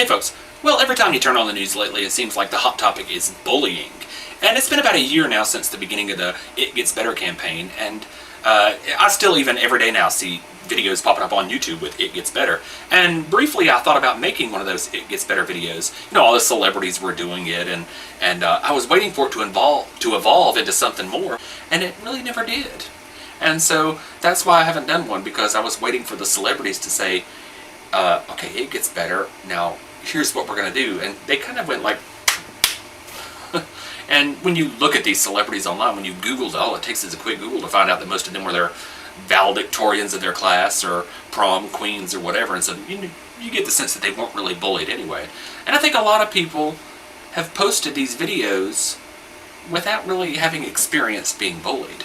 Hey folks, well, every time you turn on the news lately, it seems like the hot topic is bullying. And it's been about a year now since the beginning of the It Gets Better campaign, and I still even every day now see videos popping up on YouTube with It Gets Better. And briefly I thought about making one of those It Gets Better videos. You know, all the celebrities were doing it, and I was waiting for it to evolve into something more, and it really never did. And so that's why I haven't done one, because I was waiting for the celebrities to say, okay, it gets better, now here's what we're going to do. And they kind of went like, and when you look at these celebrities online, when you Google, all it takes is a quick Google to find out that most of them were their valedictorians of their class or prom queens or whatever, and so you get the sense that they weren't really bullied anyway. And I think a lot of people have posted these videos without really having experienced being bullied.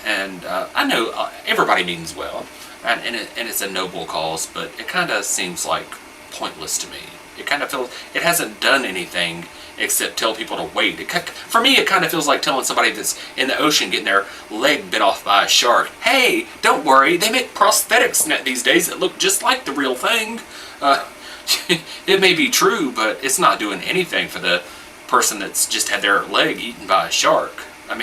And I know everybody means well, and it's a noble cause, but it kind of seems like pointless to me. It kind of feels, it hasn't done anything except tell people to wait. For me, it kind of feels like telling somebody that's in the ocean getting their leg bit off by a shark, hey, don't worry, they make prosthetics these days that look just like the real thing. It may be true, but it's not doing anything for the person that's just had their leg eaten by a shark. I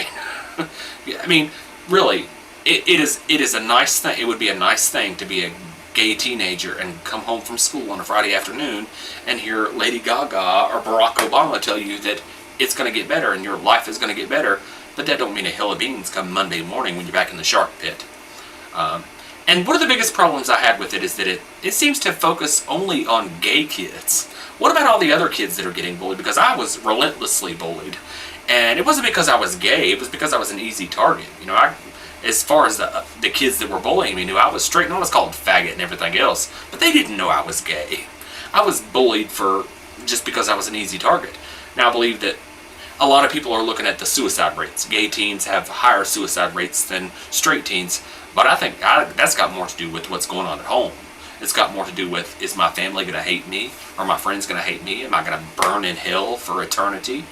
mean, really, it is a nice thing. It would be a nice thing to be a gay teenager and come home from school on a Friday afternoon and hear Lady Gaga or Barack Obama tell you that it's going to get better and your life is going to get better, but that don't mean a hill of beans come Monday morning when you're back in the shark pit. And one of the biggest problems I had with it is that it seems to focus only on gay kids. What about all the other kids that are getting bullied? Because I was relentlessly bullied. And it wasn't because I was gay, it was because I was an easy target. You know, as far as the kids that were bullying me knew I was straight, and I was called faggot and everything else, but they didn't know I was gay. I was bullied just because I was an easy target. Now I believe that a lot of people are looking at the suicide rates. Gay teens have higher suicide rates than straight teens, but I think that's got more to do with what's going on at home. It's got more to do with, is my family going to hate me? Are my friends going to hate me? Am I going to burn in hell for eternity?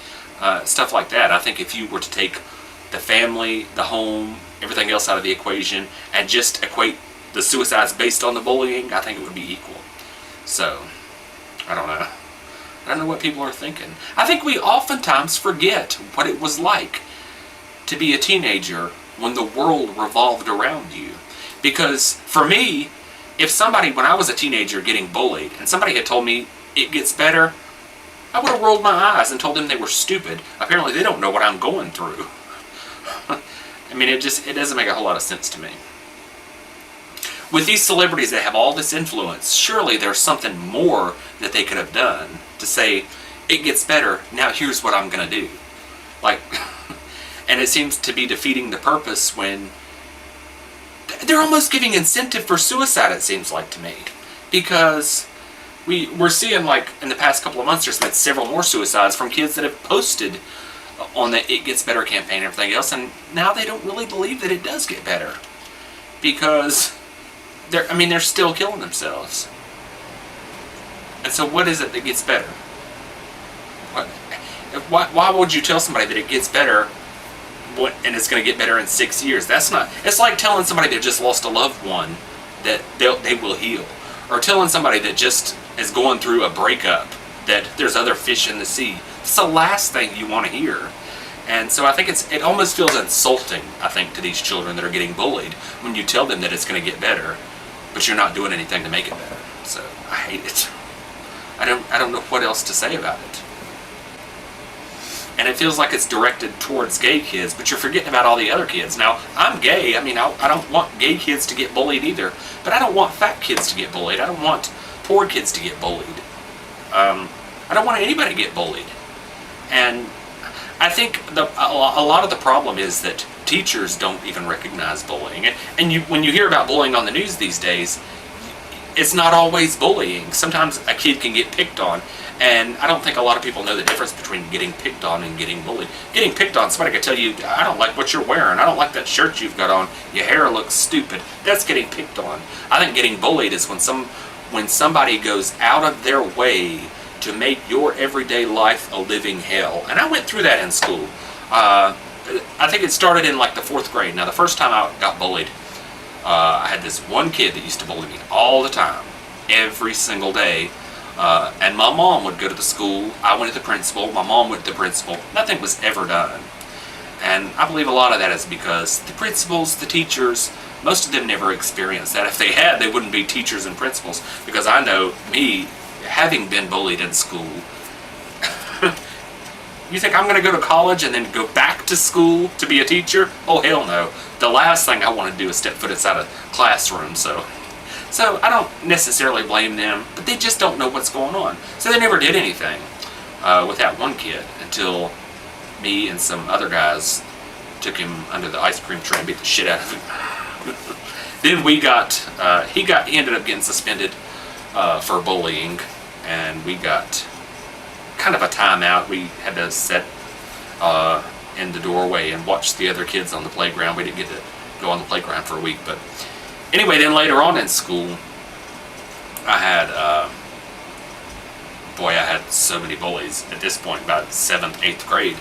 Stuff like that. I think if you were to take the family, the home, everything else out of the equation, and just equate the suicides based on the bullying, I think it would be equal. So, I don't know. I don't know what people are thinking. I think we oftentimes forget what it was like to be a teenager when the world revolved around you. Because for me, if somebody, when I was a teenager getting bullied, and somebody had told me it gets better, I would have rolled my eyes and told them they were stupid. Apparently they don't know what I'm going through. I mean, it doesn't make a whole lot of sense to me. With these celebrities that have all this influence, surely there's something more that they could have done to say, it gets better, now here's what I'm going to do. Like, and it seems to be defeating the purpose when they're almost giving incentive for suicide, it seems like to me. Because we're seeing, like, in the past couple of months, there's been several more suicides from kids that have posted on the It Gets Better campaign and everything else, and now they don't really believe that it does get better. Because they're still killing themselves. And so what is it that gets better? Why would you tell somebody that it gets better and it's going to get better in 6 years? That's not, it's like telling somebody that just lost a loved one that they will heal. Or telling somebody that just is going through a breakup that there's other fish in the sea. It's the last thing you want to hear. And so I think it almost feels insulting, I think, to these children that are getting bullied when you tell them that it's going to get better, but you're not doing anything to make it better. So I hate it. I don't know what else to say about it. And it feels like it's directed towards gay kids, but you're forgetting about all the other kids. Now, I'm gay. I mean, I don't want gay kids to get bullied either, but I don't want fat kids to get bullied. I don't want poor kids to get bullied. I don't want anybody to get bullied. And I think a lot of the problem is that teachers don't even recognize bullying. And when you hear about bullying on the news these days, it's not always bullying. Sometimes a kid can get picked on, and I don't think a lot of people know the difference between getting picked on and getting bullied. Getting picked on, somebody could tell you, I don't like what you're wearing, I don't like that shirt you've got on, your hair looks stupid. That's getting picked on. I think getting bullied is when somebody goes out of their way to make your everyday life a living hell. And I went through that in school. I think it started in like the 4th grade. Now the first time I got bullied, I had this one kid that used to bully me all the time, every single day. And my mom would go to the school. I went to the principal. My mom went to the principal. Nothing was ever done. And I believe a lot of that is because the principals, the teachers, most of them never experienced that. If they had, they wouldn't be teachers and principals. Because I know me, having been bullied in school, you think I'm going to go to college and then go back to school to be a teacher? Oh, hell no. The last thing I want to do is step foot inside a classroom. So I don't necessarily blame them, but they just don't know what's going on. So they never did anything with that one kid until me and some other guys took him under the ice cream tray and beat the shit out of him. Then he ended up getting suspended for bullying, and we got kind of a timeout. We had to sit in the doorway and watch the other kids on the playground. We didn't get to go on the playground for a week, but anyway, then later on in school, I had so many bullies at this point, about 7th, 8th grade.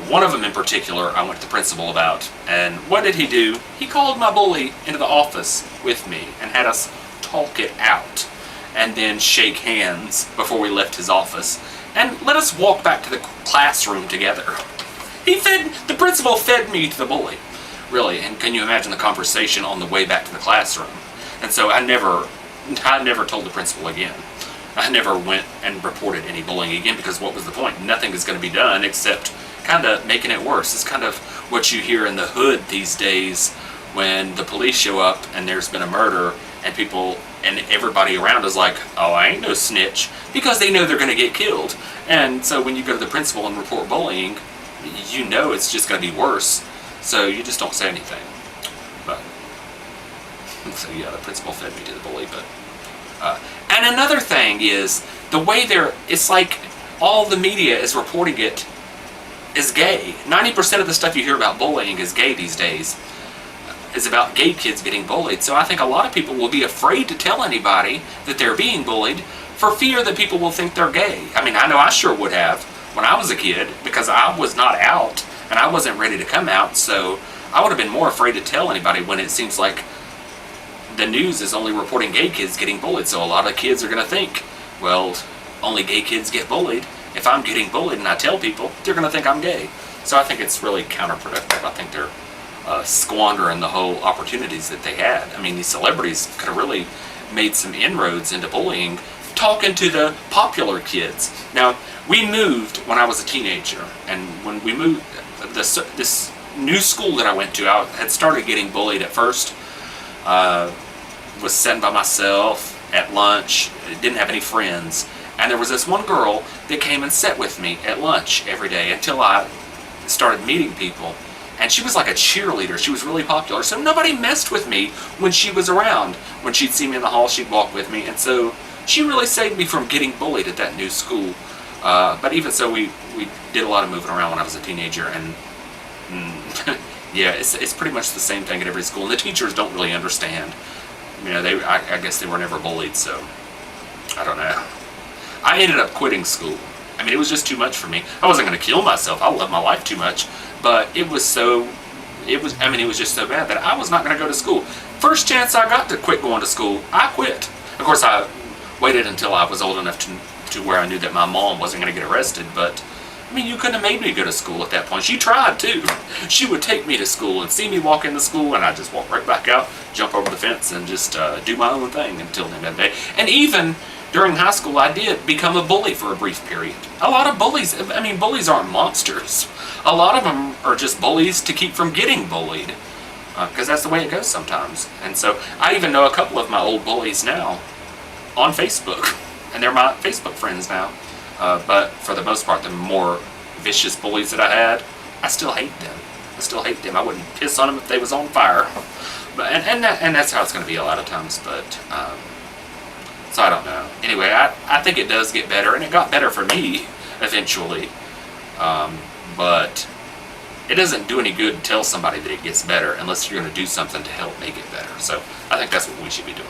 One of them in particular, I went to the principal about, and what did he do? He called my bully into the office with me and had us talk it out, and then shake hands before we left his office, and let us walk back to the classroom together. The principal fed me to the bully, really, and can you imagine the conversation on the way back to the classroom? And so I never told the principal again. I never went and reported any bullying again, because what was the point? Nothing is going to be done except kind of making it worse. It's kind of what you hear in the hood these days when the police show up and there's been a murder, and people and everybody around is like, oh, I ain't no snitch, because they know they're going to get killed. And so when you go to the principal and report bullying, you know it's just going to be worse, so you just don't say anything. But so yeah, the principal fed me to the bully. But and another thing is the way it's like all the media is reporting it is gay. 90% of the stuff you hear about bullying is gay these days. Is about gay kids getting bullied. So I think a lot of people will be afraid to tell anybody that they're being bullied for fear that people will think they're gay. I mean, I know I sure would have when I was a kid, because I was not out and I wasn't ready to come out, so I would have been more afraid to tell anybody when it seems like the news is only reporting gay kids getting bullied. So a lot of kids are going to think, well, only gay kids get bullied. If I'm getting bullied and I tell people, they're going to think I'm gay. So I think it's really counterproductive. I think they're squandering the whole opportunities that they had. I mean, these celebrities could have really made some inroads into bullying, talking to the popular kids. Now, we moved when I was a teenager, and when we moved, this new school that I went to, I had started getting bullied at first. Was sitting by myself at lunch, didn't have any friends, and there was this one girl that came and sat with me at lunch every day until I started meeting people. And she was like a cheerleader. She was really popular, so nobody messed with me when she was around. When she'd see me in the hall, she'd walk with me, and so she really saved me from getting bullied at that new school. But even so, we did a lot of moving around when I was a teenager, and yeah, it's pretty much the same thing at every school. And the teachers don't really understand. You know, I guess they were never bullied, so I don't know. I ended up quitting school. I mean, it was just too much for me. I wasn't going to kill myself. I love my life too much, but it was just so bad that I was not going to go to school. First chance I got to quit going to school, I quit. Of course, I waited until I was old enough to where I knew that my mom wasn't going to get arrested, but I mean, you couldn't have made me go to school at that point. She tried too. She would take me to school and see me walk into school, and I'd just walk right back out, jump over the fence, and just do my own thing until the end of the day. And even during high school, I did become a bully for a brief period. A lot of bullies, I mean, bullies aren't monsters. A lot of them are just bullies to keep from getting bullied, because that's the way it goes sometimes. And so I even know a couple of my old bullies now on Facebook, and they're my Facebook friends now. But for the most part, the more vicious bullies that I had, I still hate them. I wouldn't piss on them if they was on fire. But and that's how it's going to be a lot of times. But so I don't know. Anyway, I think it does get better, and it got better for me eventually. But it doesn't do any good to tell somebody that it gets better unless you're going to do something to help make it better. So I think that's what we should be doing.